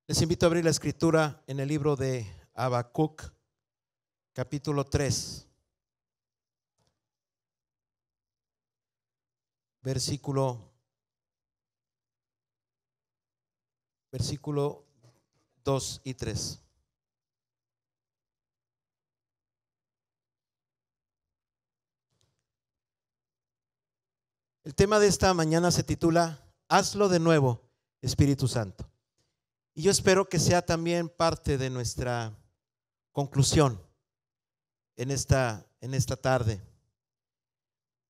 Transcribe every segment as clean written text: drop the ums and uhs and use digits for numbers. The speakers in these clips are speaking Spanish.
Les invito a abrir la escritura en el libro de Habacuc, capítulo 3, versículo 2 y 3. El tema de esta mañana se titula Hazlo de nuevo, Espíritu Santo. Y yo espero que sea también parte de nuestra conclusión en esta tarde.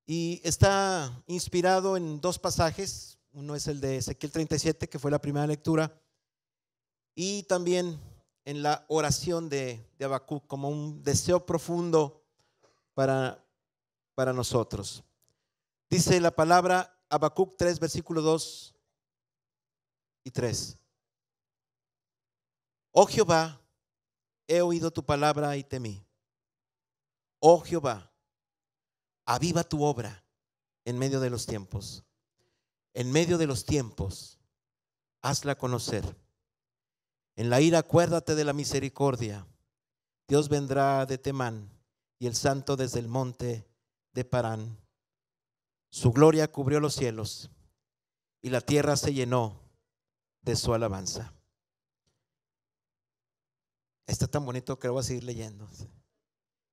Y está inspirado en dos pasajes. Uno es el de Ezequiel 37, que fue la primera lectura, y también en la oración de Habacuc, como un deseo profundo para nosotros. Dice la palabra Habacuc 3, versículo 2 y 3. Oh Jehová, he oído tu palabra y temí. Oh Jehová, aviva tu obra en medio de los tiempos. En medio de los tiempos, hazla conocer. En la ira acuérdate de la misericordia. Dios vendrá de Temán y el santo desde el monte de Parán. Su gloria cubrió los cielos y la tierra se llenó de su alabanza. Está tan bonito que lo voy a seguir leyendo.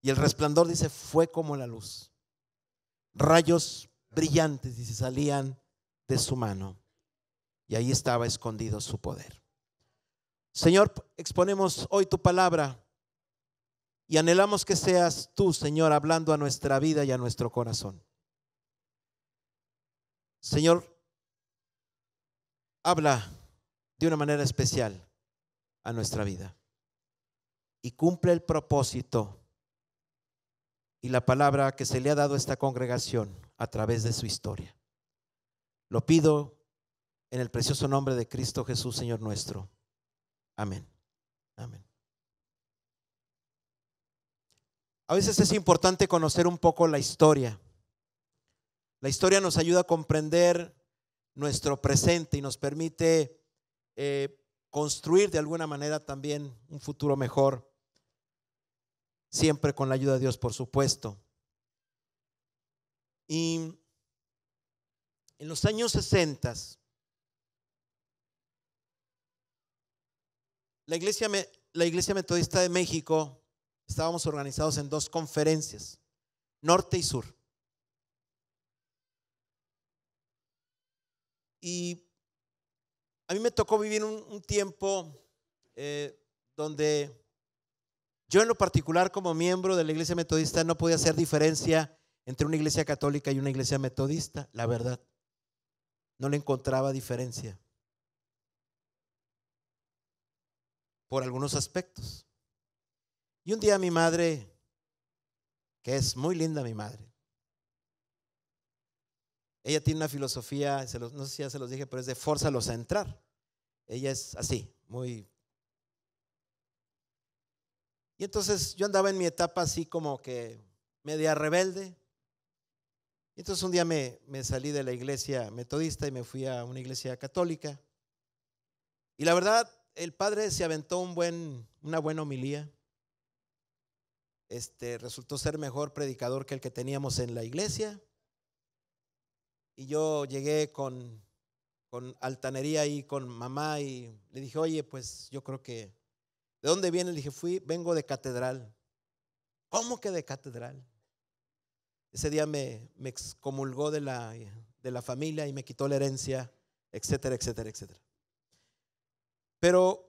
Y el resplandor, dice, fue como la luz. Rayos brillantes, dice, salían de su mano. Y ahí estaba escondido su poder. Señor, exponemos hoy tu palabra y anhelamos que seas tú, Señor, hablando a nuestra vida y a nuestro corazón. Señor, habla de una manera especial a nuestra vida y cumple el propósito y la palabra que se le ha dado a esta congregación a través de su historia. Lo pido en el precioso nombre de Cristo Jesús, Señor nuestro. Amén. Amén. A veces es importante conocer un poco la historia. La historia nos ayuda a comprender nuestro presente y nos permite construir de alguna manera también un futuro mejor, siempre con la ayuda de Dios, por supuesto. Y en los años 60, la Iglesia Metodista de México, estábamos organizados en dos conferencias, norte y sur. Y a mí me tocó vivir un tiempo donde yo en lo particular como miembro de la Iglesia Metodista no podía hacer diferencia entre una iglesia católica y una iglesia metodista, la verdad. No le encontraba diferencia por algunos aspectos. Y un día mi madre, que es muy linda mi madre, ella tiene una filosofía, no sé si ya se los dije, pero es de fórzalos a entrar. Ella es así, muy. Y entonces yo andaba en mi etapa así como que media rebelde. Y entonces un día me salí de la iglesia metodista y me fui a una iglesia católica. Y la verdad, el padre se aventó una buena homilía. Resultó ser mejor predicador que el que teníamos en la iglesia. Y yo llegué con altanería ahí con mamá y le dije, oye, pues yo creo que, ¿de dónde vienes? Le dije, vengo de catedral. ¿Cómo que de catedral? Ese día me excomulgó de la familia y me quitó la herencia, etcétera, etcétera, etcétera. Pero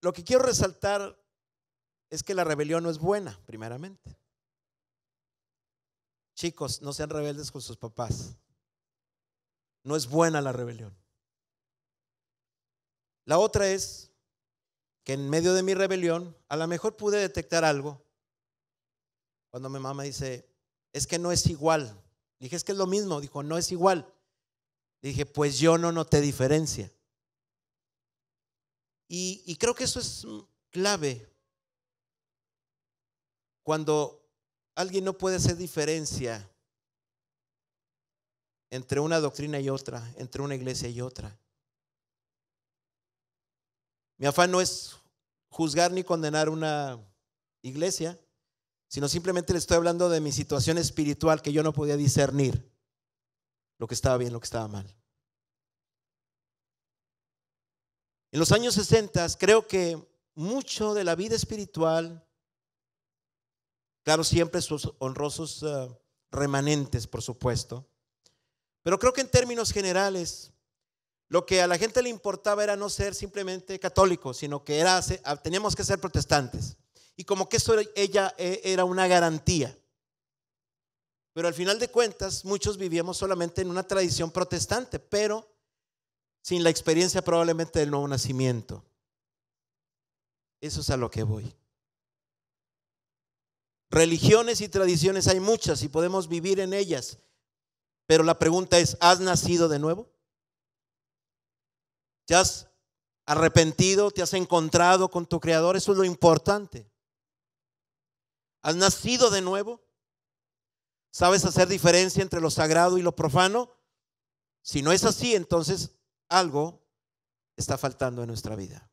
lo que quiero resaltar es que la rebelión no es buena, primeramente. Chicos, no sean rebeldes con sus papás. No es buena la rebelión. La otra es que en medio de mi rebelión, a lo mejor pude detectar algo. Cuando mi mamá dice, es que no es igual. Dije, es que es lo mismo. Dijo, no es igual. Dije, pues yo no noté diferencia. Y creo que eso es clave. Cuando alguien no puede hacer diferencia entre una doctrina y otra, entre una iglesia y otra. Mi afán no es juzgar ni condenar una iglesia, sino simplemente le estoy hablando de mi situación espiritual, que yo no podía discernir lo que estaba bien, lo que estaba mal. En los años 60 creo que mucho de la vida espiritual, claro, siempre sus honrosos remanentes, por supuesto, pero creo que en términos generales lo que a la gente le importaba era no ser simplemente católicos, sino que teníamos que ser protestantes. Y como que eso era una garantía. Pero al final de cuentas, muchos vivíamos solamente en una tradición protestante, pero sin la experiencia probablemente del nuevo nacimiento. Eso es a lo que voy. Religiones y tradiciones hay muchas y podemos vivir en ellas. Pero la pregunta es, ¿has nacido de nuevo? ¿Te has arrepentido? ¿Te has encontrado con tu Creador? Eso es lo importante. ¿Has nacido de nuevo? ¿Sabes hacer diferencia entre lo sagrado y lo profano? Si no es así, entonces algo está faltando en nuestra vida.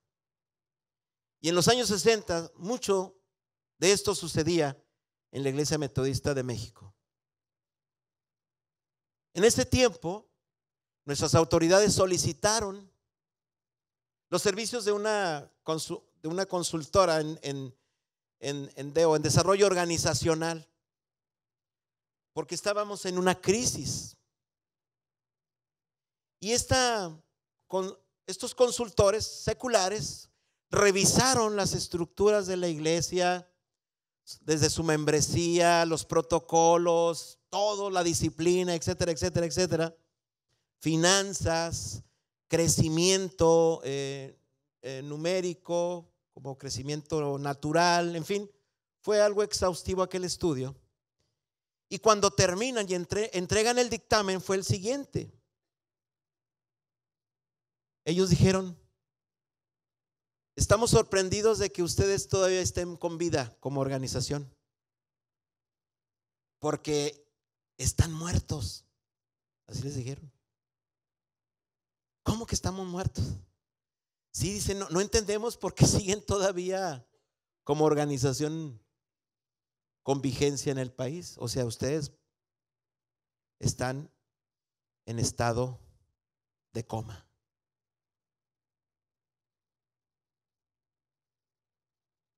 Y en los años 60, mucho de esto sucedía en la Iglesia Metodista de México. En ese tiempo, nuestras autoridades solicitaron los servicios de una consultora en desarrollo organizacional, porque estábamos en una crisis. Y estos consultores seculares revisaron las estructuras de la iglesia, desde su membresía, los protocolos, todo, la disciplina, etcétera, etcétera, etcétera, finanzas, crecimiento numérico, como crecimiento natural, en fin, fue algo exhaustivo aquel estudio. Y cuando terminan y entregan el dictamen, fue el siguiente. Ellos dijeron: estamos sorprendidos de que ustedes todavía estén con vida como organización, porque están muertos. Así les dijeron. ¿Cómo que estamos muertos? Sí, dicen, no entendemos por qué siguen todavía como organización con vigencia en el país. O sea, ustedes están en estado de coma.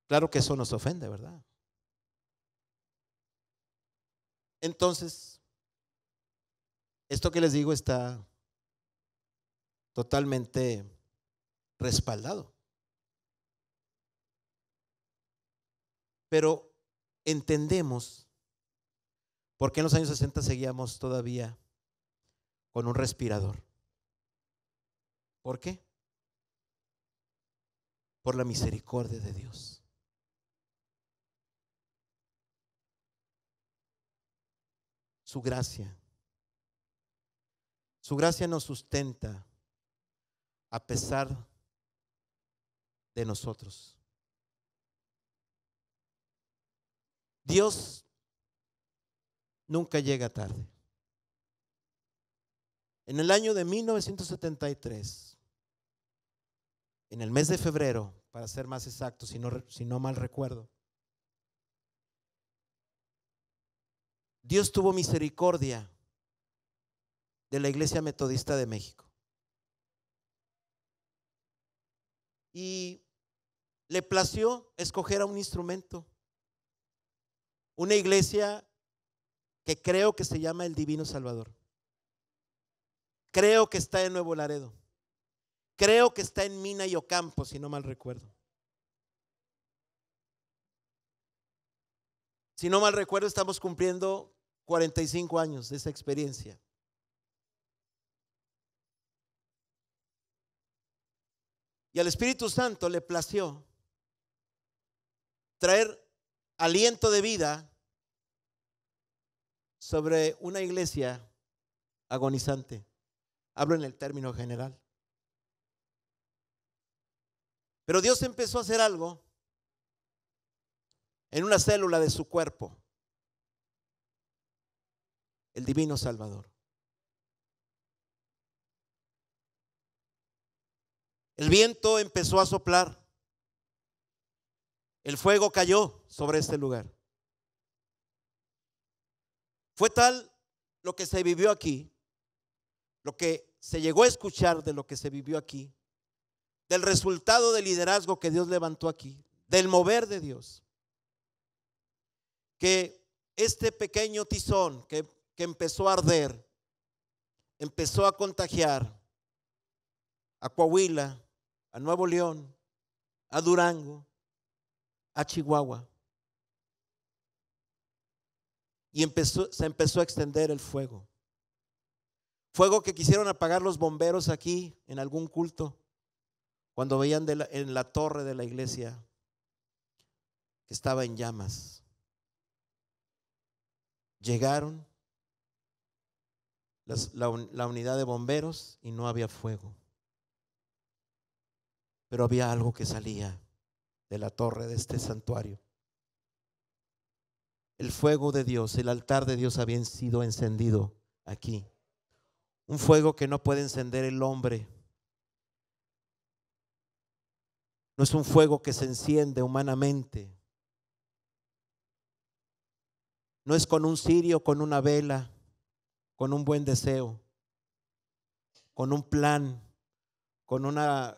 Claro que eso nos ofende, ¿verdad? Entonces, esto que les digo está totalmente respaldado. Pero entendemos por qué en los años 60 seguíamos todavía con un respirador. ¿Por qué? Por la misericordia de Dios. Su gracia. Su gracia nos sustenta a pesar de nosotros. Dios nunca llega tarde. En el año de 1973, en el mes de febrero, para ser más exacto, si no mal recuerdo, Dios tuvo misericordia de la Iglesia Metodista de México y le plació escoger a un instrumento, una iglesia que creo que se llama el Divino Salvador. Creo que está en Nuevo Laredo. Creo que está en Mina y Ocampo, si no mal recuerdo. Si no mal recuerdo, estamos cumpliendo 45 años de esa experiencia. Y al Espíritu Santo le plació traer aliento de vida sobre una iglesia agonizante. Hablo en el término general. Pero Dios empezó a hacer algo en una célula de su cuerpo, el Divino Salvador. El viento empezó a soplar. El fuego cayó sobre este lugar. Fue tal lo que se vivió aquí, lo que se llegó a escuchar de lo que se vivió aquí, del resultado del liderazgo que Dios levantó aquí, del mover de Dios, que este pequeño tizón que empezó a arder, empezó a contagiar a Coahuila, a Nuevo León, a Durango, a Chihuahua. Y se empezó a extender el fuego. Fuego que quisieron apagar los bomberos aquí en algún culto, cuando veían en la torre de la iglesia que estaba en llamas. Llegaron la unidad de bomberos y no había fuego. Pero había algo que salía de la torre de este santuario. El fuego de Dios, el altar de Dios había sido encendido aquí. Un fuego que no puede encender el hombre. No es un fuego que se enciende humanamente. No es con un cirio, con una vela, con un buen deseo, con un plan, con una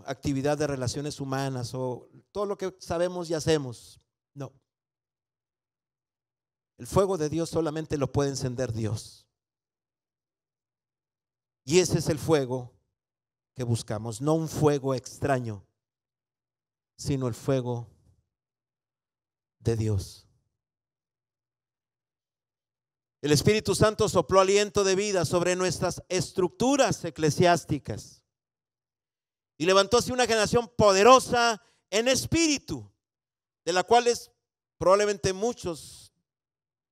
actividad de relaciones humanas o todo lo que sabemos y hacemos. No. El fuego de Dios solamente lo puede encender Dios. Y ese es el fuego que buscamos, no un fuego extraño, sino el fuego de Dios. El Espíritu Santo sopló aliento de vida sobre nuestras estructuras eclesiásticas y levantó así una generación poderosa en espíritu, de la cual probablemente muchos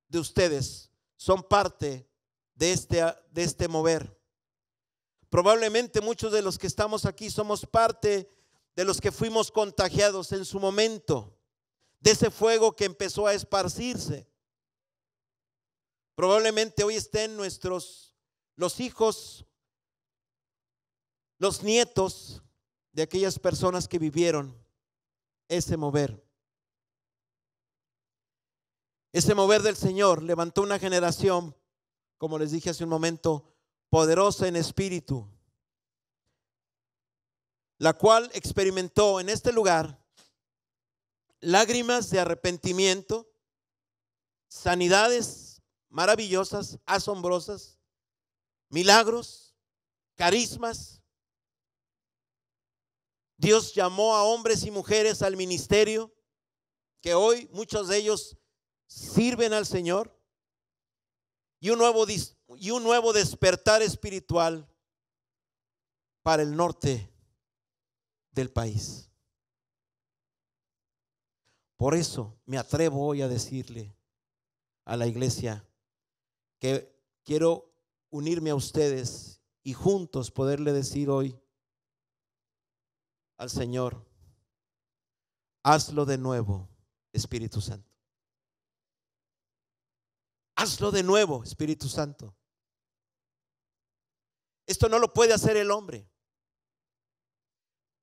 de ustedes son parte de este mover. Probablemente muchos de los que estamos aquí somos parte de los que fuimos contagiados en su momento, de ese fuego que empezó a esparcirse. Probablemente hoy estén los hijos, los nietos de aquellas personas que vivieron ese mover. Ese mover del Señor levantó una generación, como les dije hace un momento, poderosa en espíritu, la cual experimentó en este lugar lágrimas de arrepentimiento, sanidades maravillosas, asombrosas, milagros, carismas. Dios llamó a hombres y mujeres al ministerio, que hoy muchos de ellos sirven al Señor, y un nuevo despertar espiritual para el norte del país. Por eso me atrevo hoy a decirle a la iglesia que quiero unirme a ustedes y juntos poderle decir hoy al Señor: hazlo de nuevo, Espíritu Santo. Hazlo de nuevo, Espíritu Santo. Esto no lo puede hacer el hombre.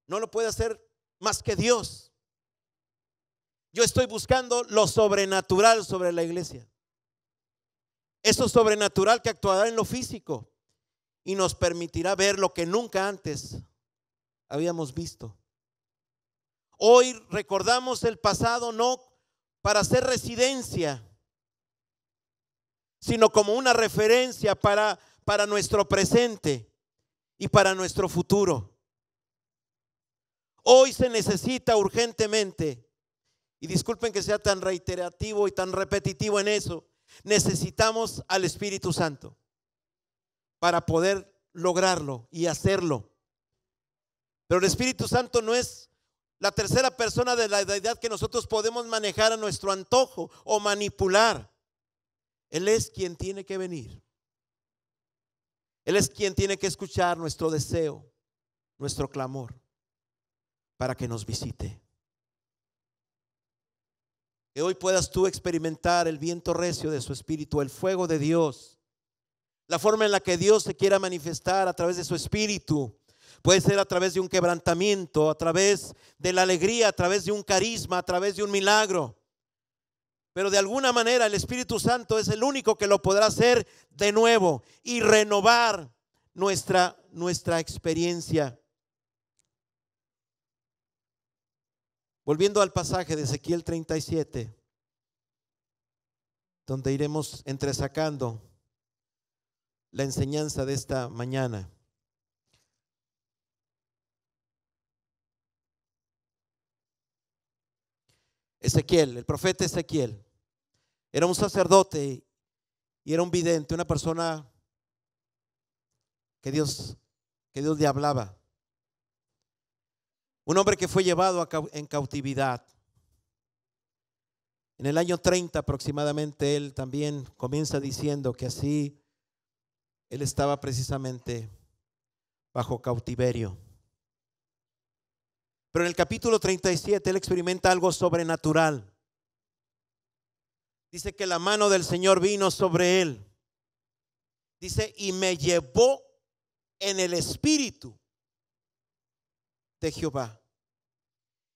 No lo puede hacer más que Dios. Yo estoy buscando lo sobrenatural sobre la iglesia. Eso sobrenatural que actuará en lo físico y nos permitirá ver lo que nunca antes habíamos visto. Hoy recordamos el pasado no para hacer residencia, sino como una referencia para nuestro presente y para nuestro futuro. Hoy se necesita urgentemente, y disculpen que sea tan reiterativo y tan repetitivo en eso, necesitamos al Espíritu Santo para poder lograrlo y hacerlo. Pero el Espíritu Santo no es la tercera persona de la deidad que nosotros podemos manejar a nuestro antojo o manipular. Él es quien tiene que venir. Él es quien tiene que escuchar nuestro deseo, nuestro clamor, para que nos visite. Que hoy puedas tú experimentar el viento recio de su espíritu, el fuego de Dios, la forma en la que Dios se quiera manifestar a través de su espíritu, Puede ser a través de un quebrantamiento, a través de la alegría, a través de un carisma, a través de un milagro. Pero de alguna manera el Espíritu Santo es el único que lo podrá hacer de nuevo y renovar nuestra experiencia. Volviendo al pasaje de Ezequiel 37, donde iremos entresacando la enseñanza de esta mañana. Ezequiel, el profeta Ezequiel, era un sacerdote y era un vidente, una persona que Dios le hablaba. Un hombre que fue llevado en cautividad. En el año 30 aproximadamente él también comienza diciendo que así él estaba precisamente bajo cautiverio. Pero en el capítulo 37 él experimenta algo sobrenatural. Dice que la mano del Señor vino sobre él. Dice, y me llevó en el espíritu de Jehová.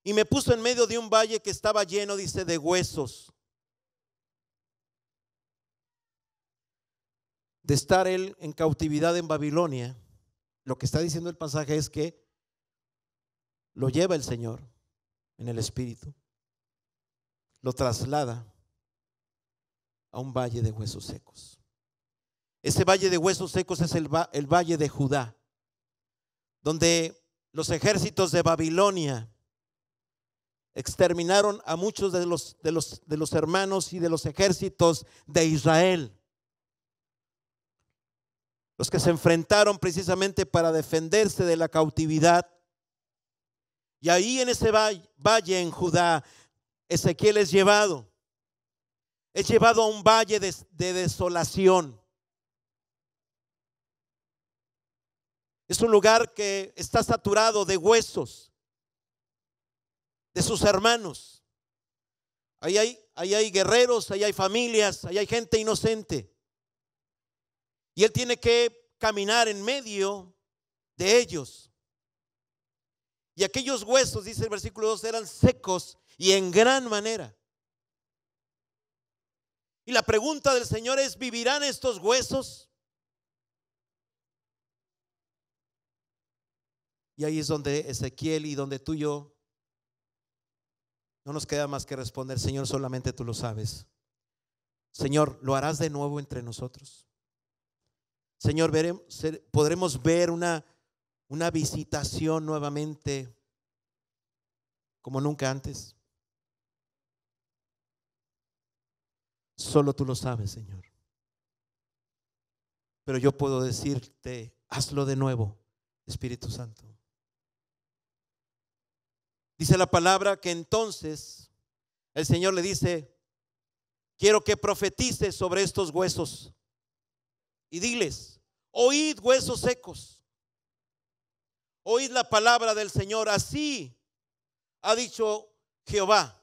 Y me puso en medio de un valle que estaba lleno, dice, de huesos. De estar él en cautividad en Babilonia, lo que está diciendo el pasaje es que lo lleva el Señor en el espíritu, lo traslada a un valle de huesos secos. Ese valle de huesos secos es el valle de Judá, donde los ejércitos de Babilonia exterminaron a muchos de los hermanos y de los ejércitos de Israel, los que se enfrentaron precisamente para defenderse de la cautividad. Y ahí en ese valle en Judá, Ezequiel es llevado a un valle de desolación. Es un lugar que está saturado de huesos de sus hermanos. Ahí hay guerreros, ahí hay familias, ahí hay gente inocente. Y él tiene que caminar en medio de ellos. Y aquellos huesos, dice el versículo 2, eran secos y en gran manera. Y la pregunta del Señor es, ¿vivirán estos huesos? Y ahí es donde Ezequiel y donde tú y yo no nos queda más que responder, Señor, solamente tú lo sabes. Señor, ¿lo harás de nuevo entre nosotros? Señor, podremos ver una visitación nuevamente como nunca antes. Solo tú lo sabes, Señor. Pero yo puedo decirte, hazlo de nuevo, Espíritu Santo. Dice la palabra que entonces el Señor le dice, quiero que profetices sobre estos huesos y diles, oíd huesos secos, oíd la palabra del Señor, así ha dicho Jehová.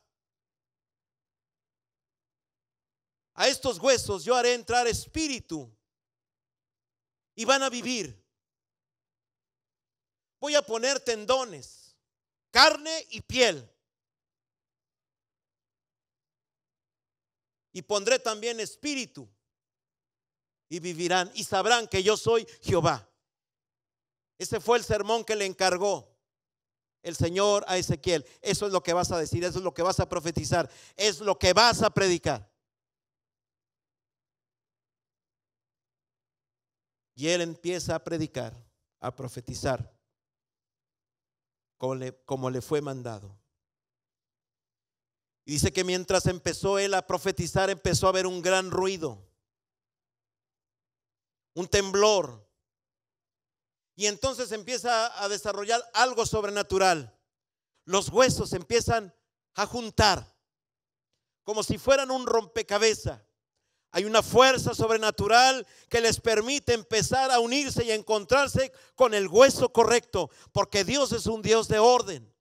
A estos huesos yo haré entrar espíritu y van a vivir. Voy a poner tendones, carne y piel. Y pondré también espíritu y vivirán y sabrán que yo soy Jehová. Ese fue el sermón que le encargó el Señor a Ezequiel. Eso es lo que vas a decir, eso es lo que vas a profetizar, es lo que vas a predicar. Y él empieza a predicar, a profetizar como le fue mandado. Y dice que mientras empezó él a profetizar, empezó a haber un gran ruido, un temblor. Y entonces empieza a desarrollar algo sobrenatural. Los huesos empiezan a juntar como si fueran un rompecabezas. Hay una fuerza sobrenatural que les permite empezar a unirse y a encontrarse con el hueso correcto, porque Dios es un Dios de orden.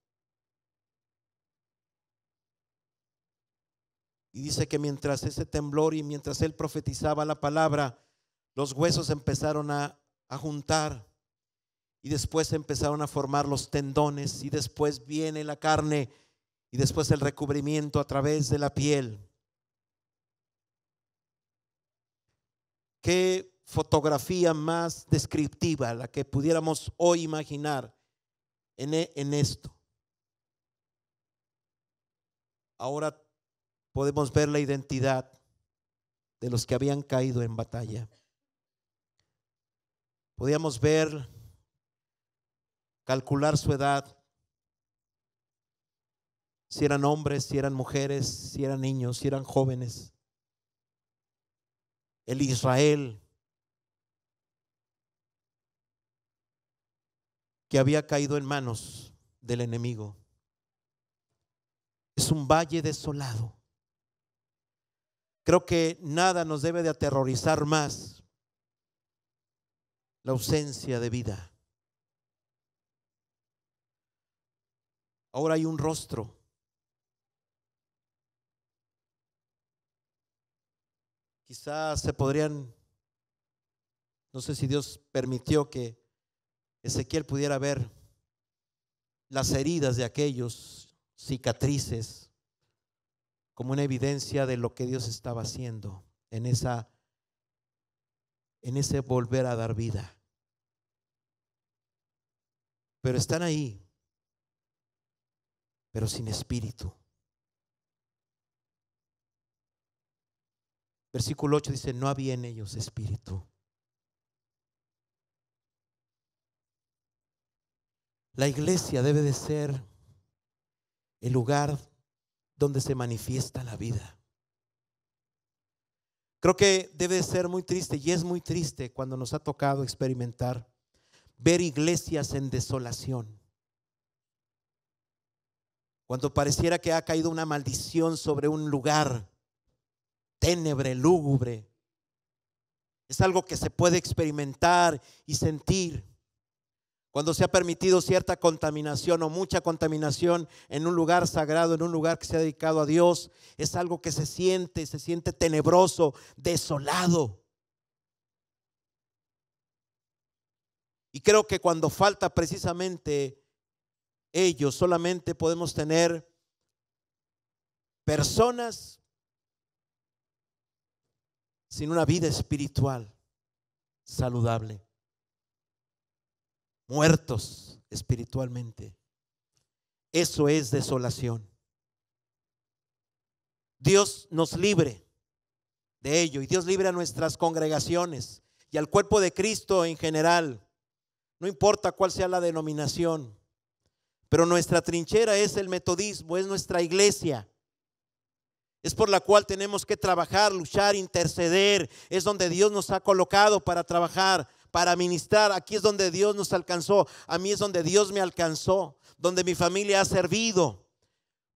Y dice que mientras ese temblor y mientras él profetizaba la palabra, los huesos empezaron a juntar. y después empezaron a formar los tendones, y después viene la carne, y después el recubrimiento a través de la piel. Qué fotografía más descriptiva la que pudiéramos hoy imaginar en esto. Ahora podemos ver la identidad de los que habían caído en batalla. Podíamos ver, calcular su edad, si eran hombres, si eran mujeres, si eran niños, si eran jóvenes. El Israel que había caído en manos del enemigo. Es un valle desolado. Creo que nada nos debe de aterrorizar más la ausencia de vida. Ahora hay un rostro. Quizás se podrían, no sé si Dios permitió que Ezequiel pudiera ver las heridas de aquellos, cicatrices, como una evidencia de lo que Dios estaba haciendo en ese volver a dar vida. Pero están ahí, pero sin espíritu. Versículo 8 dice: no había en ellos espíritu. La iglesia debe de ser el lugar donde se manifiesta la vida. Creo que debe de ser muy triste, y es muy triste cuando nos ha tocado experimentar, ver iglesias en desolación. Cuando pareciera que ha caído una maldición sobre un lugar ténebre, lúgubre. Es algo que se puede experimentar y sentir cuando se ha permitido cierta contaminación o mucha contaminación en un lugar sagrado, en un lugar que se ha dedicado a Dios. Es algo que se siente tenebroso, desolado. Y creo que cuando falta precisamente ello, solamente podemos tener personas sin una vida espiritual saludable, muertos espiritualmente. Eso es desolación. Dios nos libre de ello, y Dios libre a nuestras congregaciones y al cuerpo de Cristo en general. No importa cuál sea la denominación, pero nuestra trinchera es el metodismo, es nuestra iglesia. Es por la cual tenemos que trabajar, luchar, interceder. Es donde Dios nos ha colocado para trabajar, para ministrar. Aquí es donde Dios nos alcanzó. A mí es donde Dios me alcanzó, donde mi familia ha servido.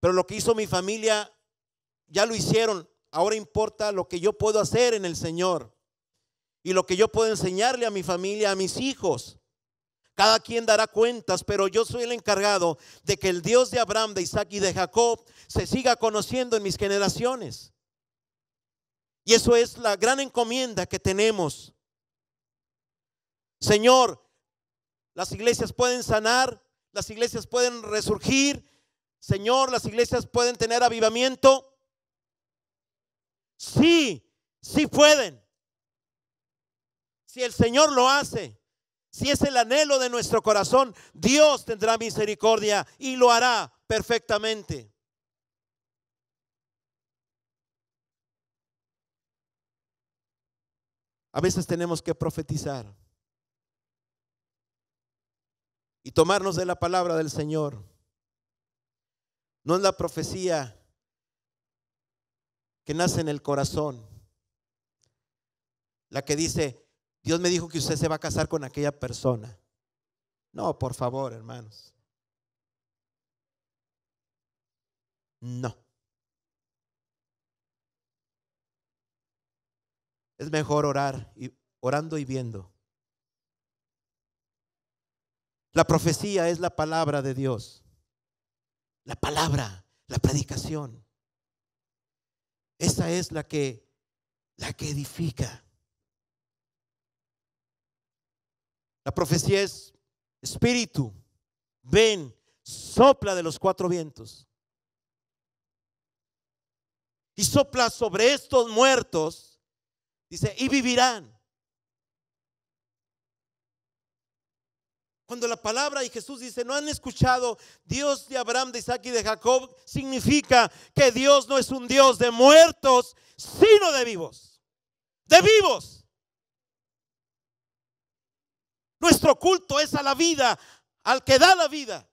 Pero lo que hizo mi familia ya lo hicieron. Ahora importa lo que yo puedo hacer en el Señor y lo que yo puedo enseñarle a mi familia, a mis hijos. Cada quien dará cuentas, pero yo soy el encargado de que el Dios de Abraham, de Isaac y de Jacob se siga conociendo en mis generaciones. Y eso es la gran encomienda que tenemos. Señor, las iglesias pueden sanar, las iglesias pueden resurgir. Señor, las iglesias pueden tener avivamiento. Sí, sí pueden. Si el Señor lo hace. Si es el anhelo de nuestro corazón, Dios tendrá misericordia y lo hará perfectamente. A veces tenemos que profetizar y tomarnos de la palabra del Señor. No es la profecía que nace en el corazón, la que dice: Dios me dijo que usted se va a casar con aquella persona. No, por favor, hermanos. No. Es mejor orar, orando y viendo. La profecía es la palabra de Dios. La palabra, la predicación. Esa es la que edifica. La profecía es Espíritu, ven, sopla de los cuatro vientos. Y sopla sobre estos muertos, dice, y vivirán. Cuando la palabra y Jesús dice, no han escuchado Dios de Abraham, de Isaac y de Jacob, significa que Dios no es un Dios de muertos, sino de vivos. De vivos. Nuestro culto es a la vida, al que da la vida.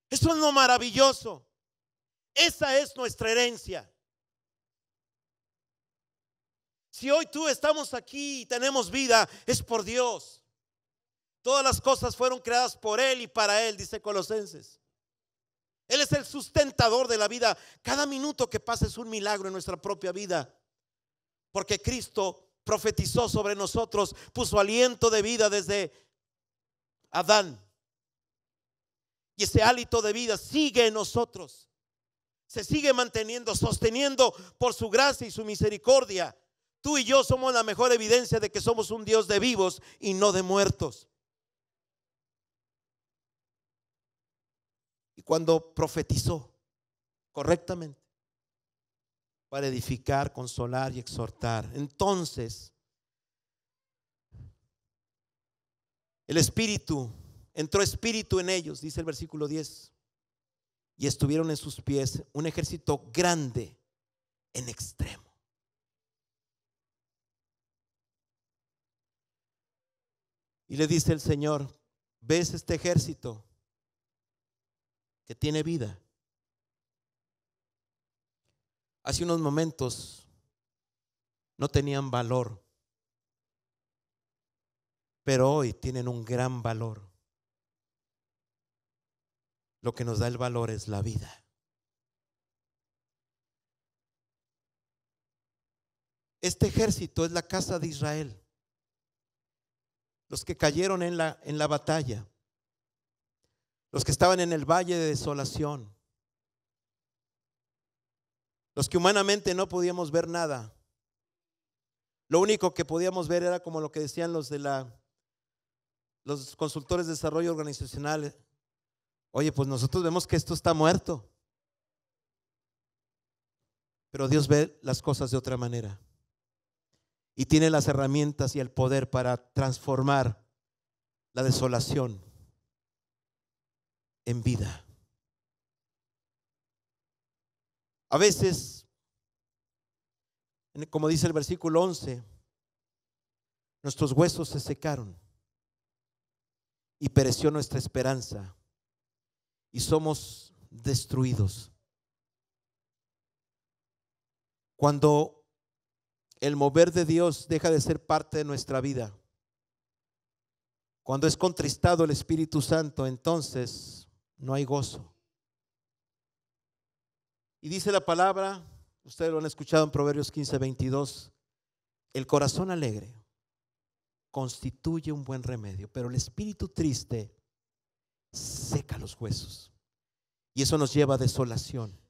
Eso es lo maravilloso. Esa es nuestra herencia. Si hoy tú estamos aquí y tenemos vida, es por Dios. Todas las cosas fueron creadas por Él y para Él, dice Colosenses. Él es el sustentador de la vida. Cada minuto que pasa es un milagro en nuestra propia vida, porque Cristo profetizó sobre nosotros, puso aliento de vida desde Adán. Y ese hálito de vida sigue en nosotros. Se sigue manteniendo, sosteniendo por su gracia y su misericordia. Tú y yo somos la mejor evidencia de que somos un Dios de vivos y no de muertos. Y cuando profetizó correctamente, para edificar, consolar y exhortar, entonces el Espíritu, entró Espíritu en ellos, dice el versículo 10, y estuvieron en sus pies un ejército grande en extremo. Y le dice el Señor, ¿ves este ejército que tiene vida? Hace unos momentos no tenían valor, pero hoy tienen un gran valor. Lo que nos da el valor es la vida. Este ejército es la casa de Israel, los que cayeron en la batalla, los que estaban en el valle de desolación, los que humanamente no podíamos ver nada. Lo único que podíamos ver era como lo que decían los consultores de desarrollo organizacional. Oye, pues nosotros vemos que esto está muerto, pero Dios ve las cosas de otra manera y tiene las herramientas y el poder para transformar la desolación en vida. A veces, como dice el versículo 11, nuestros huesos se secaron y pereció nuestra esperanza y somos destruidos. Cuando el mover de Dios deja de ser parte de nuestra vida, cuando es contristado el Espíritu Santo, entonces no hay gozo. Y dice la palabra, ustedes lo han escuchado en Proverbios 15:22, el corazón alegre constituye un buen remedio, pero el espíritu triste seca los huesos. Y eso nos lleva a desolación,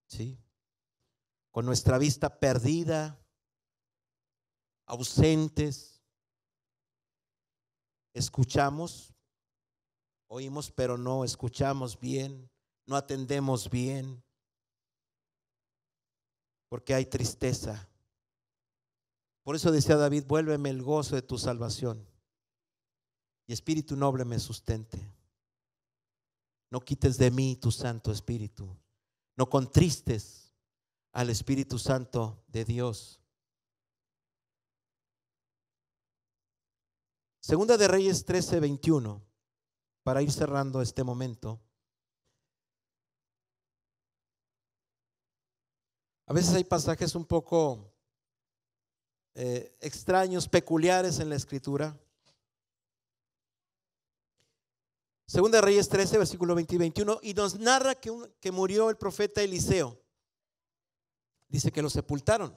¿sí? Con nuestra vista perdida, ausentes, escuchamos, oímos, pero no escuchamos bien, no atendemos bien, porque hay tristeza. Por eso decía David, vuélveme el gozo de tu salvación y espíritu noble me sustente. No quites de mí tu Santo Espíritu, no contristes al Espíritu Santo de Dios. Segunda de Reyes 13:21, para ir cerrando este momento. A veces hay pasajes un poco extraños, peculiares en la Escritura. Segunda de Reyes 13, versículo 20 y 21, y nos narra que murió el profeta Eliseo. Dice que lo sepultaron.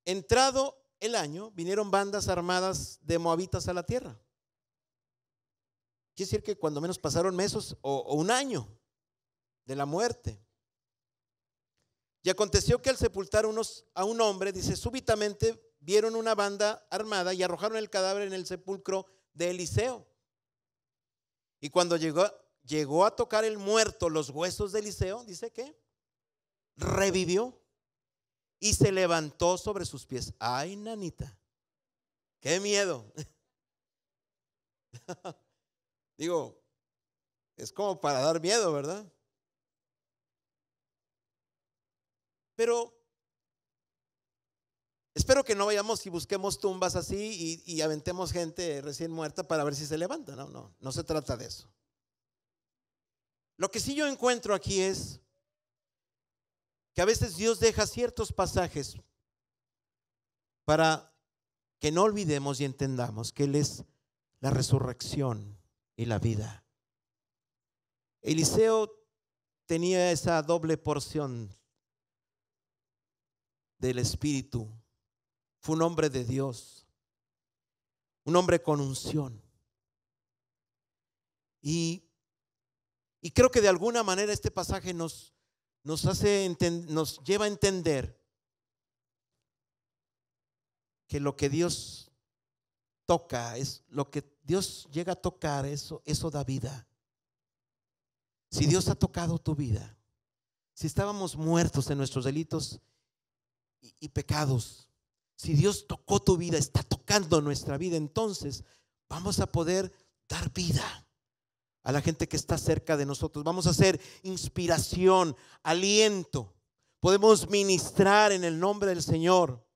Entrado el año, vinieron bandas armadas de moabitas a la tierra. Quiere decir que cuando menos pasaron meses o un año de la muerte. Y aconteció que al sepultar a un hombre, dice, súbitamente vieron una banda armada y arrojaron el cadáver en el sepulcro de Eliseo. Y cuando llegó a tocar el muerto los huesos de Eliseo, dice que revivió y se levantó sobre sus pies. Ay, nanita, qué miedo. Digo, es como para dar miedo, ¿verdad? Pero espero que no vayamos y busquemos tumbas así y aventemos gente recién muerta para ver si se levanta. No se trata de eso. Lo que sí yo encuentro aquí es que a veces Dios deja ciertos pasajes para que no olvidemos y entendamos que Él es la resurrección y la vida. Eliseo tenía esa doble porción del Espíritu. Fue un hombre de Dios, un hombre con unción. Y creo que de alguna manera este pasaje nos lleva a entender que lo que Dios toca, es lo que Dios llega a tocar, eso da vida. Si Dios ha tocado tu vida, si estábamos muertos en nuestros delitos y pecados, si Dios tocó tu vida, está tocando nuestra vida, entonces vamos a poder dar vida a la gente que está cerca de nosotros. Vamos a hacer inspiración, aliento. Podemos ministrar en el nombre del Señor.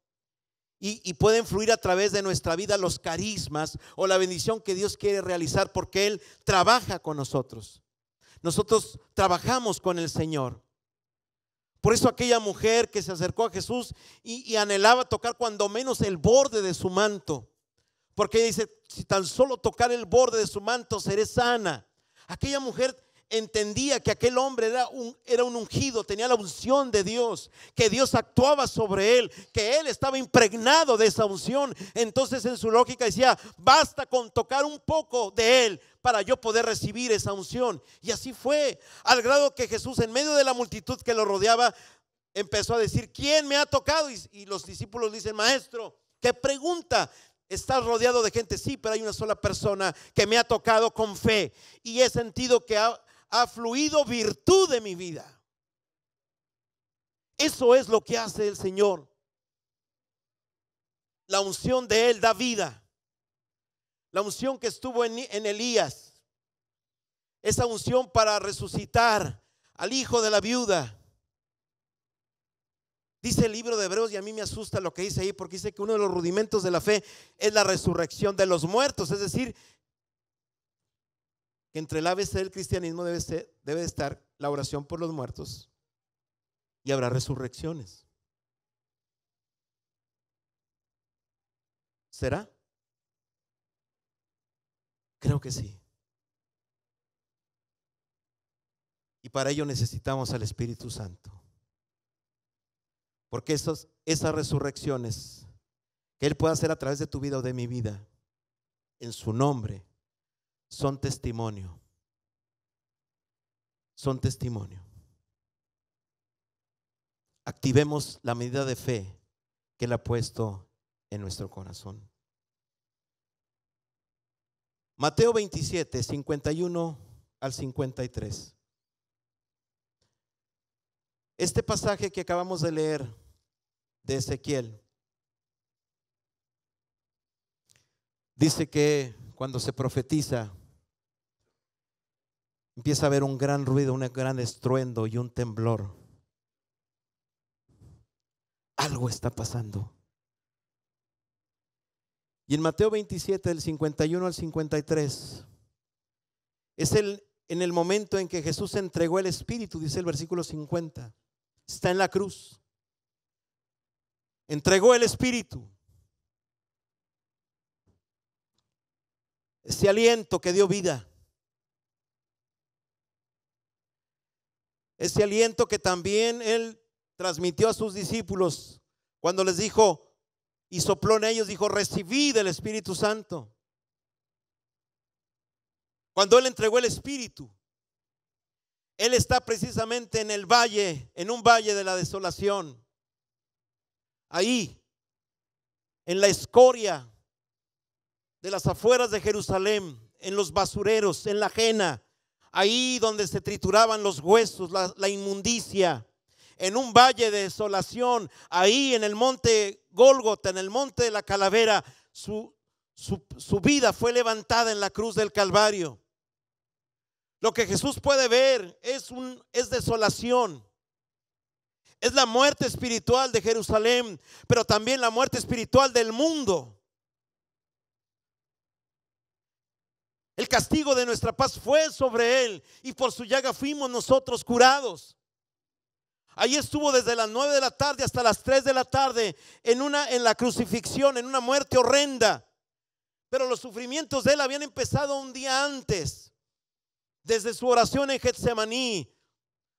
Y pueden fluir a través de nuestra vida los carismas o la bendición que Dios quiere realizar, porque Él trabaja con nosotros. Nosotros trabajamos con el Señor. Por eso aquella mujer que se acercó a Jesús y anhelaba tocar cuando menos el borde de su manto, porque ella dice: si tan solo tocar el borde de su manto seré sana. Aquella mujer entendía que aquel hombre era un ungido, tenía la unción de Dios, que Dios actuaba sobre él, que él estaba impregnado de esa unción. Entonces en su lógica decía: basta con tocar un poco de él para yo poder recibir esa unción. Y así fue, al grado que Jesús, en medio de la multitud que lo rodeaba, empezó a decir: ¿quién me ha tocado? Y los discípulos dicen: maestro, ¿qué pregunta? Estás rodeado de gente, sí, pero hay una sola persona que me ha tocado con fe y he sentido que ha fluido virtud de mi vida. Eso es lo que hace el Señor. La unción de Él da vida. La unción que estuvo en Elías, esa unción para resucitar al hijo de la viuda. Dice el libro de Hebreos, y a mí me asusta lo que dice ahí, porque dice que uno de los rudimentos de la fe es la resurrección de los muertos. Es decir, que entre el ABC del cristianismo debe estar la oración por los muertos, y habrá resurrecciones. ¿Será? Creo que sí. Y para ello necesitamos al Espíritu Santo. Porque esas resurrecciones que Él puede hacer a través de tu vida o de mi vida, en su nombre, son testimonio. Son testimonio. Activemos la medida de fe que Él ha puesto en nuestro corazón. Mateo 27, 51 al 53. Este pasaje que acabamos de leer de Ezequiel dice que cuando se profetiza empieza a haber un gran ruido, un gran estruendo y un temblor. Algo está pasando. Y en Mateo 27, del 51 al 53, es en el momento en que Jesús entregó el Espíritu, dice el versículo 50. Está en la cruz. Entregó el Espíritu. Ese aliento que dio vida. Ese aliento que también Él transmitió a sus discípulos cuando les dijo y sopló en ellos, dijo: recibid el Espíritu Santo. Cuando Él entregó el Espíritu, Él está precisamente en el valle, en un valle de la desolación. Ahí en la escoria de las afueras de Jerusalén, en los basureros, en la ajena, ahí donde se trituraban los huesos, la inmundicia, en un valle de desolación, ahí en el monte Gólgota, en el monte de la calavera, su vida fue levantada en la cruz del Calvario. Lo que Jesús puede ver es desolación. Es la muerte espiritual de Jerusalén, pero también la muerte espiritual del mundo. El castigo de nuestra paz fue sobre él y por su llaga fuimos nosotros curados. Ahí estuvo desde las 9 de la tarde hasta las 3 de la tarde en la crucifixión, en una muerte horrenda. Pero los sufrimientos de él habían empezado un día antes, desde su oración en Getsemaní,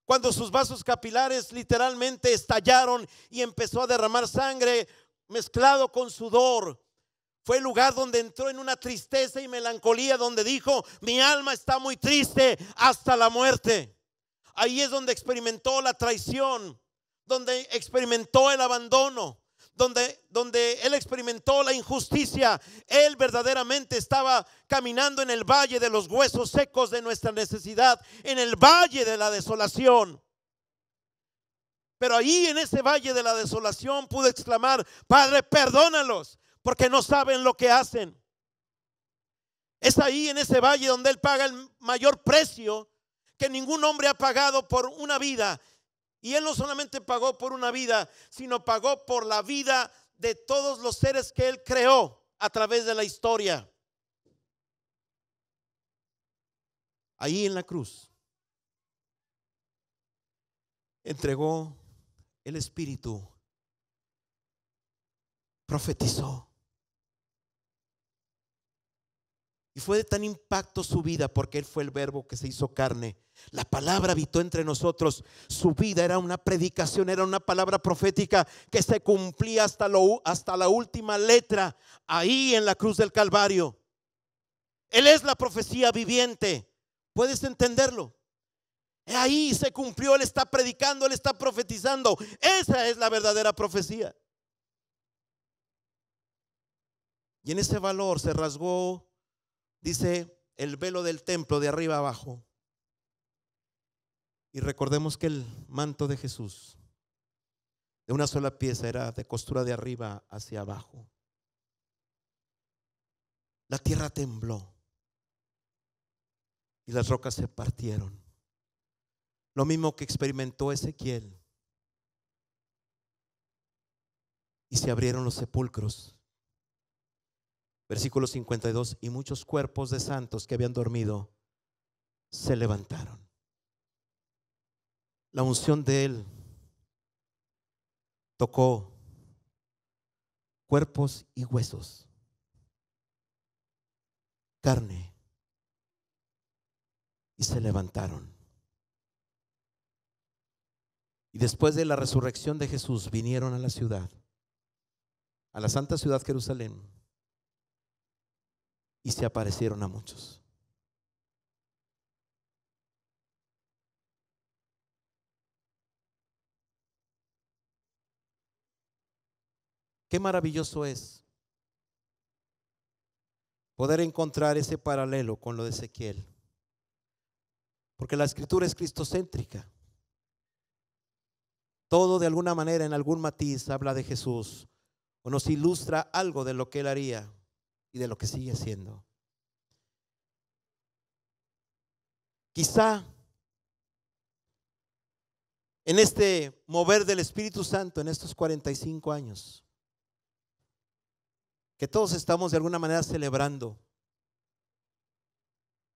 cuando sus vasos capilares literalmente estallaron y empezó a derramar sangre mezclado con sudor. Fue el lugar donde entró en una tristeza y melancolía, donde dijo: mi alma está muy triste hasta la muerte. Ahí es donde experimentó la traición, donde experimentó el abandono, donde él experimentó la injusticia. Él verdaderamente estaba caminando en el valle de los huesos secos de nuestra necesidad, en el valle de la desolación. Pero ahí en ese valle de la desolación pudo exclamar: Padre, perdónalos, porque no saben lo que hacen. Es ahí en ese valle donde él paga el mayor precio que ningún hombre ha pagado por una vida. Y él no solamente pagó por una vida, sino pagó por la vida de todos los seres que él creó a través de la historia. Ahí en la cruz entregó el Espíritu, profetizó. Y fue de tan impacto su vida porque él fue el verbo que se hizo carne. La palabra habitó entre nosotros. Su vida era una predicación, era una palabra profética que se cumplía hasta la última letra ahí en la cruz del Calvario. Él es la profecía viviente. ¿Puedes entenderlo? Ahí se cumplió. Él está predicando, él está profetizando. Esa es la verdadera profecía. Y en ese valor se rasgó, dice, el velo del templo de arriba abajo. Y recordemos que el manto de Jesús, de una sola pieza, era de costura de arriba hacia abajo. La tierra tembló y las rocas se partieron. Lo mismo que experimentó Ezequiel. Y se abrieron los sepulcros. Versículo 52, y muchos cuerpos de santos que habían dormido se levantaron. La unción de él tocó cuerpos y huesos, carne, y se levantaron. Y después de la resurrección de Jesús vinieron a la ciudad, a la santa ciudad Jerusalén, y se aparecieron a muchos. Qué maravilloso es poder encontrar ese paralelo con lo de Ezequiel, porque la escritura es cristocéntrica. Todo de alguna manera, en algún matiz, habla de Jesús o nos ilustra algo de lo que él haría y de lo que sigue haciendo. Quizá en este mover del Espíritu Santo en estos 45 años que todos estamos de alguna manera celebrando,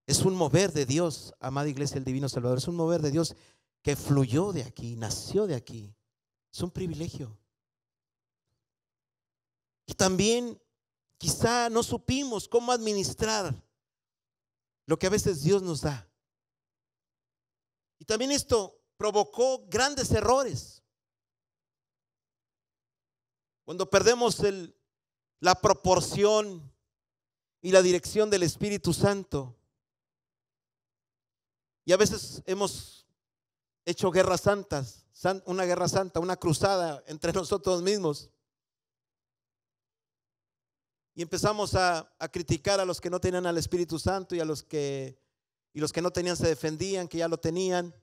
es un mover de Dios, amada Iglesia del Divino Salvador. Es un mover de Dios que fluyó de aquí, nació de aquí. Es un privilegio. Y también quizá no supimos cómo administrar lo que a veces Dios nos da. Y también esto provocó grandes errores. Cuando perdemos la proporción y la dirección del Espíritu Santo. Y a veces hemos hecho guerras santas, una guerra santa, una cruzada entre nosotros mismos. Y empezamos a criticar a los que no tenían al Espíritu Santo, y los que no tenían se defendían que ya lo tenían.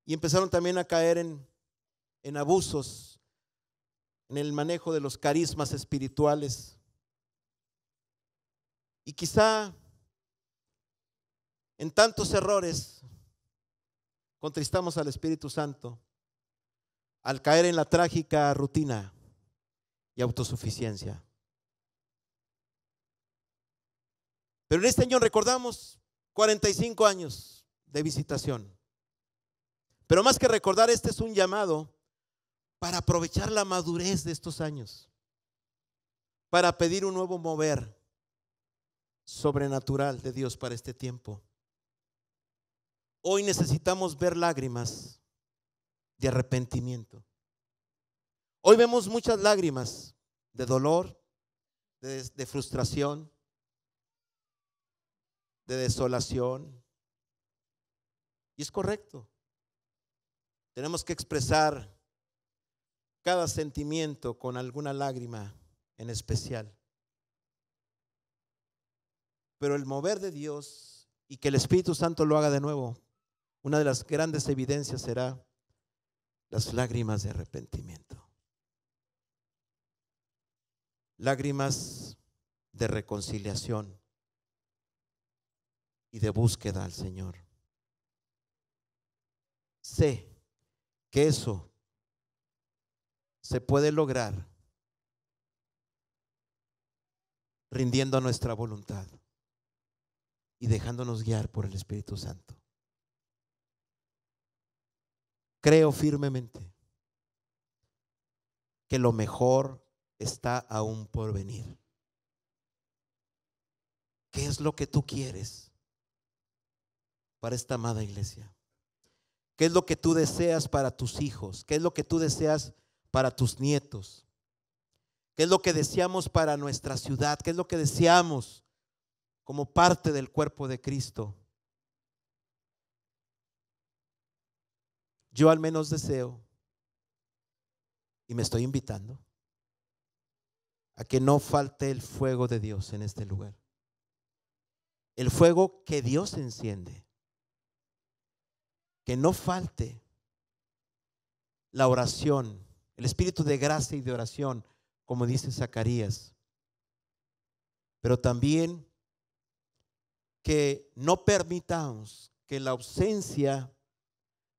Y empezaron también a caer en abusos, en el manejo de los carismas espirituales. Y quizá en tantos errores contristamos al Espíritu Santo al caer en la trágica rutina y autosuficiencia. Pero en este año recordamos 45 años de visitación. Pero más que recordar, este es un llamado para aprovechar la madurez de estos años, para pedir un nuevo mover sobrenatural de Dios para este tiempo. Hoy necesitamos ver lágrimas de arrepentimiento. Hoy vemos muchas lágrimas de dolor, de frustración, de desolación. Y es correcto. Tenemos que expresar cada sentimiento con alguna lágrima en especial. Pero el mover de Dios y que el Espíritu Santo lo haga de nuevo, una de las grandes evidencias será las lágrimas de arrepentimiento. Lágrimas de reconciliación y de búsqueda al Señor. Sé que eso se puede lograr rindiendo a nuestra voluntad y dejándonos guiar por el Espíritu Santo. Creo firmemente que lo mejor está aún por venir. ¿Qué es lo que tú quieres para esta amada iglesia? ¿Qué es lo que tú deseas para tus hijos? ¿Qué es lo que tú deseas para tus nietos? ¿Qué es lo que deseamos para nuestra ciudad? ¿Qué es lo que deseamos como parte del cuerpo de Cristo? Yo al menos deseo, y me estoy invitando, a que no falte el fuego de Dios en este lugar. El fuego que Dios enciende. Que no falte la oración, el espíritu de gracia y de oración, como dice Zacarías. Pero también que no permitamos que la ausencia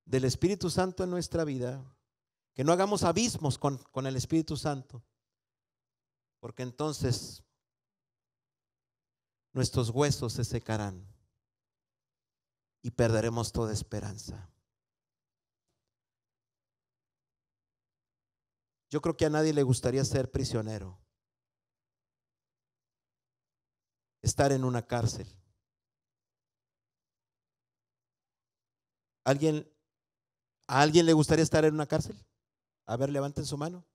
del Espíritu Santo en nuestra vida, que no hagamos abismos con el Espíritu Santo, porque entonces nuestros huesos se secarán y perderemos toda esperanza. Yo creo que a nadie le gustaría ser prisionero, estar en una cárcel. ¿A alguien le gustaría estar en una cárcel? A ver, levanten su mano.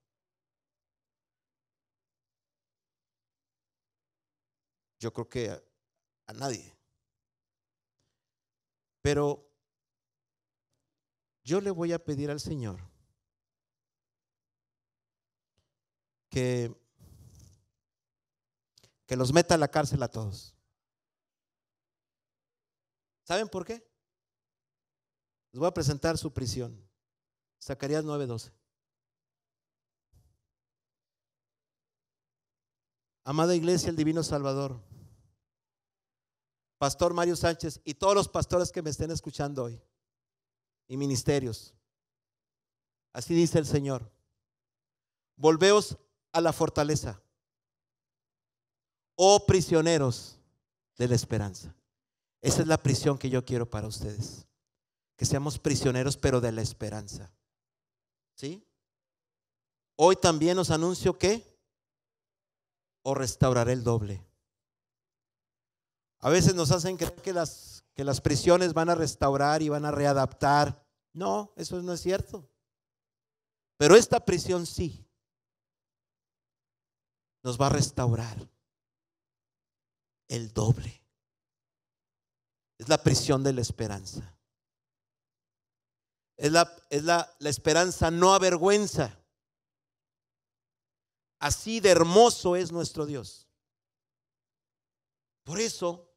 Yo creo que a nadie. Pero yo le voy a pedir al Señor que los meta a la cárcel a todos. ¿Saben por qué? Les voy a presentar su prisión. Zacarías 9:12. Amada iglesia, el Divino Salvador, Pastor Mario Sánchez y todos los pastores que me estén escuchando hoy y ministerios, así dice el Señor: volveos a la fortaleza, oh prisioneros de la esperanza. Esa es la prisión que yo quiero para ustedes, que seamos prisioneros pero de la esperanza. ¿Sí? Hoy también os anuncio que os restauraré el doble. A veces nos hacen creer que las prisiones van a restaurar y van a readaptar. No, eso no es cierto. Pero esta prisión sí nos va a restaurar el doble. Es la prisión de la esperanza. Es la esperanza no avergüenza. Así de hermoso es nuestro Dios. Por eso,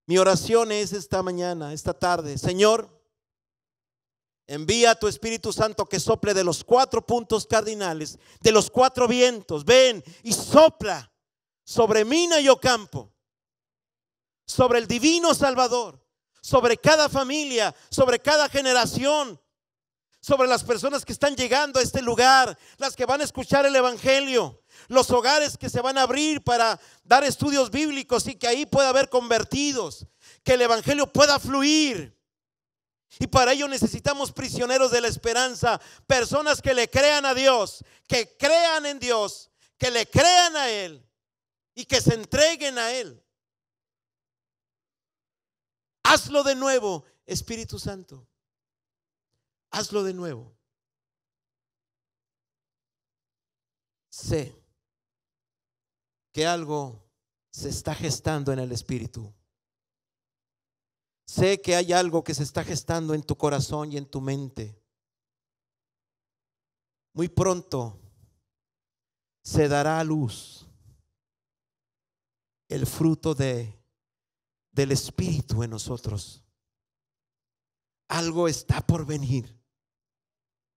mi oración es esta mañana, esta tarde: Señor, envía a tu Espíritu Santo que sople de los 4 puntos cardinales, de los 4 vientos. Ven y sopla sobre Mina y Ocampo, sobre el divino Salvador, sobre cada familia, sobre cada generación, sobre las personas que están llegando a este lugar, las que van a escuchar el evangelio, los hogares que se van a abrir para dar estudios bíblicos y que ahí pueda haber convertidos, que el evangelio pueda fluir. Y para ello necesitamos prisioneros de la esperanza, personas que le crean a Dios, que crean en Dios, que le crean a Él y que se entreguen a Él. Hazlo de nuevo, Espíritu Santo. Hazlo de nuevo. Sé que algo se está gestando en el Espíritu. Sé que hay algo que se está gestando en tu corazón y en tu mente. Muy pronto se dará a luz el fruto del Espíritu en nosotros. Algo está por venir.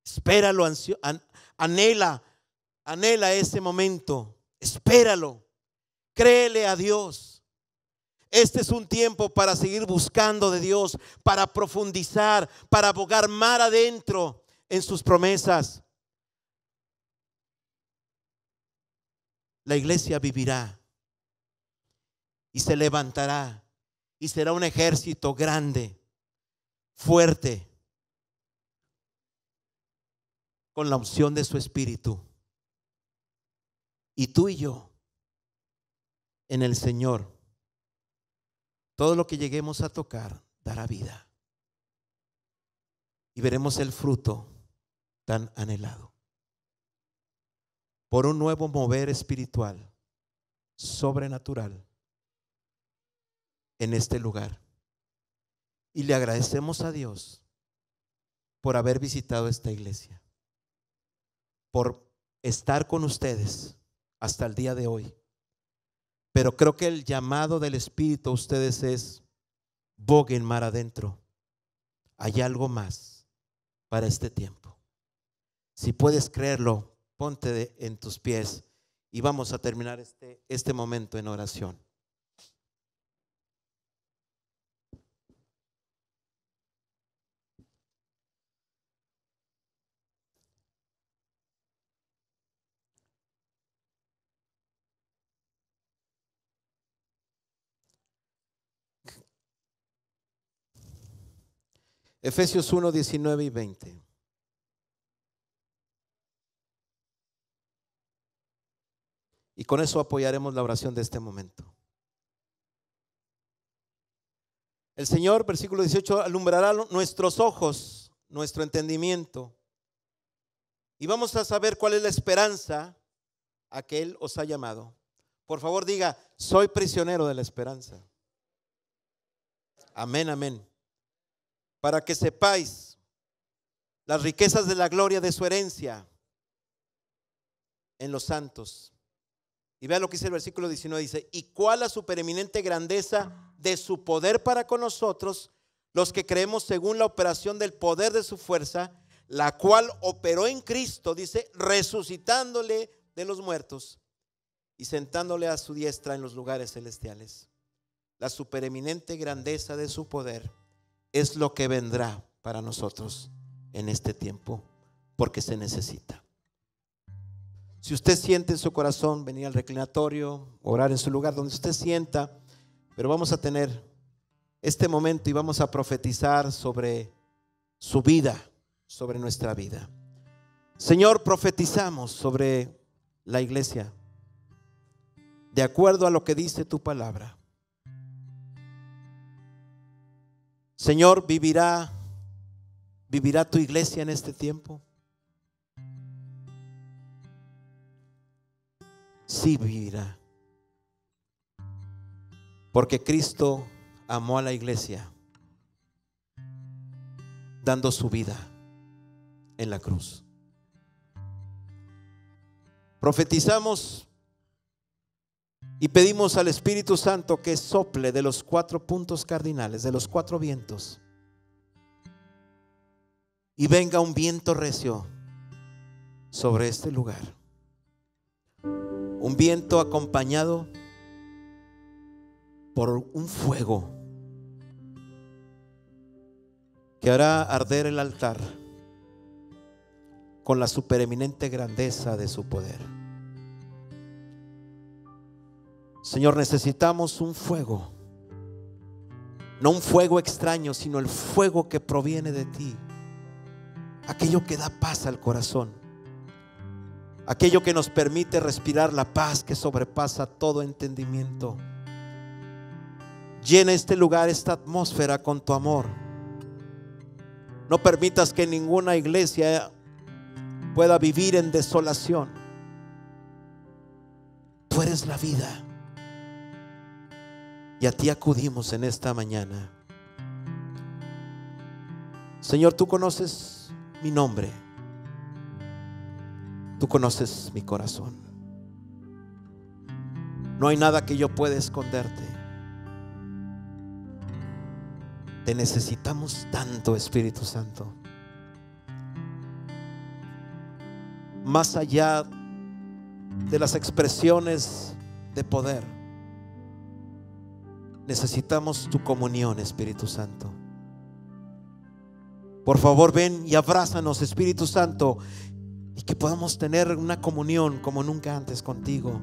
Espéralo, anhela ese momento. Espéralo. Créele a Dios. Este es un tiempo para seguir buscando de Dios, para profundizar, para abogar mar adentro en sus promesas. La iglesia vivirá y se levantará y será un ejército grande, fuerte, con la unción de su Espíritu. Y tú y yo, en el Señor, todo lo que lleguemos a tocar dará vida. Y veremos el fruto tan anhelado. Por un nuevo mover espiritual, sobrenatural, en este lugar. Y le agradecemos a Dios por haber visitado esta iglesia, por estar con ustedes hasta el día de hoy. Pero creo que el llamado del Espíritu a ustedes es: boguen mar adentro. Hay algo más para este tiempo. Si puedes creerlo, ponte en tus pies y vamos a terminar este momento en oración. Efesios 1, 19 y 20. Y con eso apoyaremos la oración de este momento. El Señor, versículo 18, alumbrará nuestros ojos, nuestro entendimiento. Y vamos a saber cuál es la esperanza a que Él os ha llamado. Por favor, diga: soy prisionero de la esperanza. Amén, amén. Para que sepáis las riquezas de la gloria de su herencia en los santos. Y vean lo que dice el versículo 19, dice: y cuál la supereminente grandeza de su poder para con nosotros, los que creemos, según la operación del poder de su fuerza, la cual operó en Cristo, dice, resucitándole de los muertos y sentándole a su diestra en los lugares celestiales. La supereminente grandeza de su poder es lo que vendrá para nosotros en este tiempo, porque se necesita. Si usted siente en su corazón venir al reclinatorio, orar en su lugar donde usted sienta, pero vamos a tener este momento y vamos a profetizar sobre su vida, sobre nuestra vida. Señor, profetizamos sobre la iglesia de acuerdo a lo que dice tu palabra. Señor, ¿vivirá tu iglesia en este tiempo? Sí, vivirá. Porque Cristo amó a la iglesia dando su vida en la cruz. Profetizamos y pedimos al Espíritu Santo que sople de los 4 puntos cardinales, de los 4 vientos, y venga un viento recio sobre este lugar. Un viento acompañado por un fuego que hará arder el altar con la supereminente grandeza de su poder. Señor, necesitamos un fuego, no un fuego extraño, sino el fuego que proviene de ti, aquello que da paz al corazón, aquello que nos permite respirar la paz que sobrepasa todo entendimiento. Llena este lugar, esta atmósfera con tu amor. No permitas que ninguna iglesia pueda vivir en desolación. Tú eres la vida y a ti acudimos en esta mañana. Señor, tú conoces mi nombre, tú conoces mi corazón. No hay nada que yo pueda esconderte. Te necesitamos tanto, Espíritu Santo. Más allá de las expresiones de poder, necesitamos tu comunión, Espíritu Santo. Por favor, ven y abrázanos, Espíritu Santo, y que podamos tener una comunión como nunca antes contigo.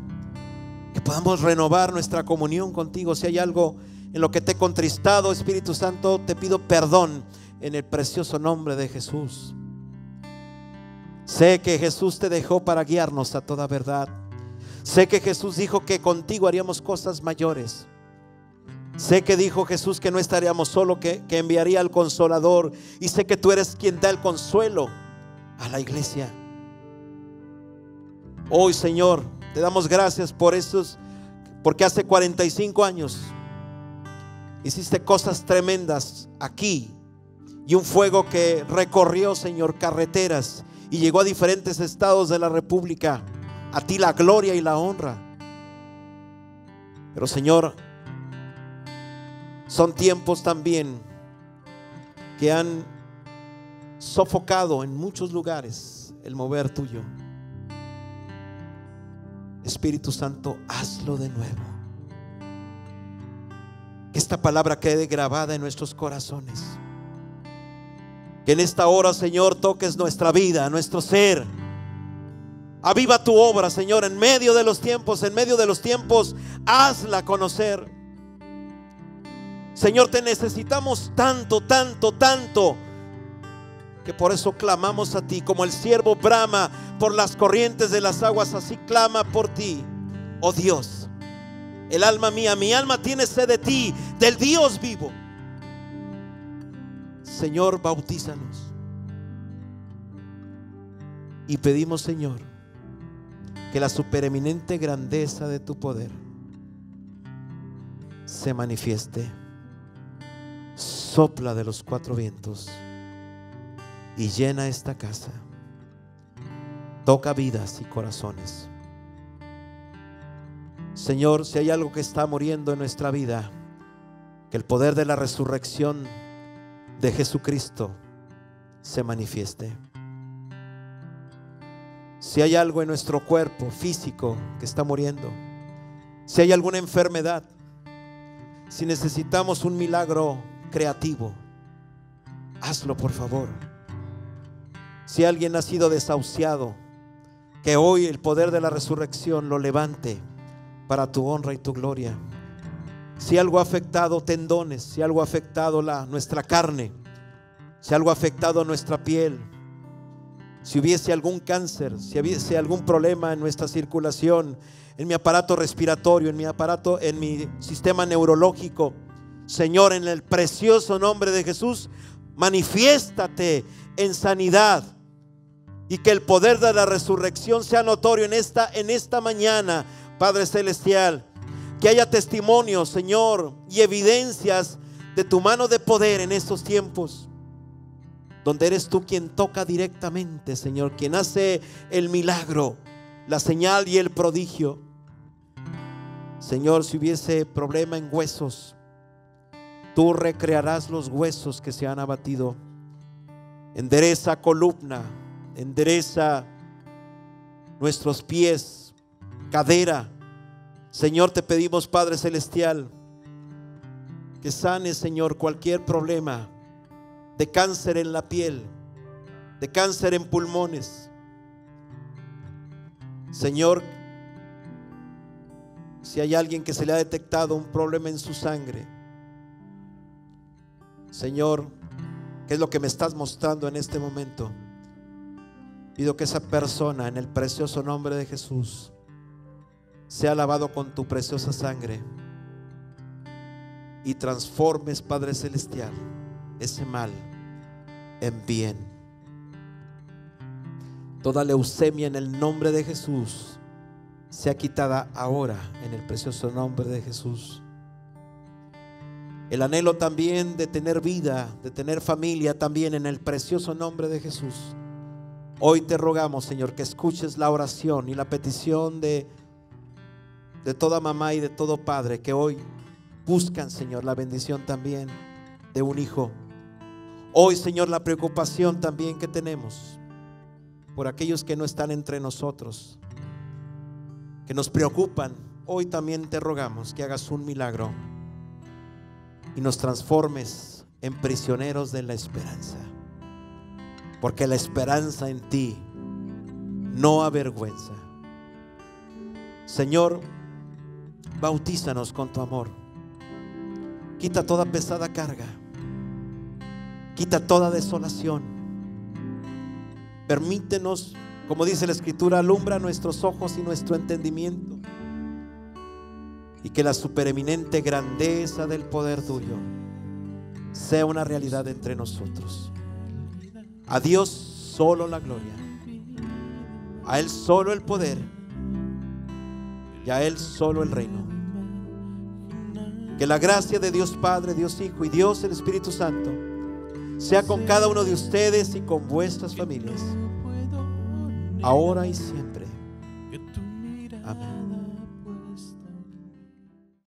Que podamos renovar nuestra comunión contigo. Si hay algo en lo que te he contristado, Espíritu Santo, te pido perdón en el precioso nombre de Jesús. Sé que Jesús te dejó para guiarnos a toda verdad. Sé que Jesús dijo que contigo haríamos cosas mayores. Sé que dijo Jesús que no estaríamos solos, que enviaría al Consolador. Y sé que tú eres quien da el consuelo a la iglesia. Hoy, Señor, te damos gracias por esos, porque hace 45 años hiciste cosas tremendas aquí, y un fuego que recorrió, Señor, carreteras y llegó a diferentes estados de la República. A ti la gloria y la honra. Pero, Señor, son tiempos también que han sofocado en muchos lugares el mover tuyo. Espíritu Santo, hazlo de nuevo. Que esta palabra quede grabada en nuestros corazones. Que en esta hora, Señor, toques nuestra vida, nuestro ser. Aviva tu obra, Señor, en medio de los tiempos. En medio de los tiempos, hazla conocer. Señor, te necesitamos tanto, tanto, tanto, que por eso clamamos a ti. Como el siervo brama por las corrientes de las aguas, así clama por ti, oh Dios. El alma mía, mi alma tiene sed de ti, del Dios vivo. Señor, bautízanos. Y pedimos, Señor, que la supereminente grandeza de tu poder se manifieste. Sopla de los 4 vientos y llena esta casa. Toca vidas y corazones. Señor, si hay algo que está muriendo en nuestra vida, que el poder de la resurrección de Jesucristo se manifieste. Si hay algo en nuestro cuerpo físico que está muriendo, si hay alguna enfermedad, si necesitamos un milagro creativo, hazlo, por favor. Si alguien ha sido desahuciado, que hoy el poder de la resurrección lo levante para tu honra y tu gloria. Si algo ha afectado tendones, si algo ha afectado nuestra carne, si algo ha afectado nuestra piel, si hubiese algún cáncer, si hubiese algún problema en nuestra circulación, en mi aparato respiratorio, en mi sistema neurológico, Señor, en el precioso nombre de Jesús, manifiéstate en sanidad, y que el poder de la resurrección sea notorio en esta mañana, Padre Celestial. Que haya testimonios, Señor, y evidencias de tu mano de poder en estos tiempos, donde eres tú quien toca directamente, Señor, quien hace el milagro. la señal y el prodigio. Señor, si hubiese problema en huesos, tú recrearás los huesos que se han abatido. Endereza columna, endereza nuestros pies, cadera. Señor, te pedimos, Padre Celestial, que sanes, Señor, cualquier problema de cáncer en la piel, de cáncer en pulmones. Señor, si hay alguien que se le ha detectado un problema en su sangre, Señor, ¿qué es lo que me estás mostrando en este momento? Pido que esa persona, en el precioso nombre de Jesús, sea lavado con tu preciosa sangre y transformes, Padre Celestial, ese mal en bien. Toda leucemia en el nombre de Jesús sea quitada ahora en el precioso nombre de Jesús. El anhelo también de tener vida, de tener familia, también en el precioso nombre de Jesús. Hoy te rogamos, Señor, que escuches la oración y la petición de toda mamá y de todo padre que hoy buscan, Señor, la bendición también de un hijo. Hoy, Señor, la preocupación también que tenemos por aquellos que no están entre nosotros, que nos preocupan. Hoy también te rogamos que hagas un milagro y nos transformes en prisioneros de la esperanza, porque la esperanza en ti no avergüenza. Señor, bautízanos con tu amor. Quita toda pesada carga, quita toda desolación. Permítenos, como dice la Escritura, alumbra nuestros ojos y nuestro entendimiento, y que la supereminente grandeza del poder tuyo sea una realidad entre nosotros. A Dios solo la gloria, a Él solo el poder y a Él solo el reino. Que la gracia de Dios Padre, Dios Hijo y Dios el Espíritu Santo sea con cada uno de ustedes y con vuestras familias, ahora y siempre. Amén.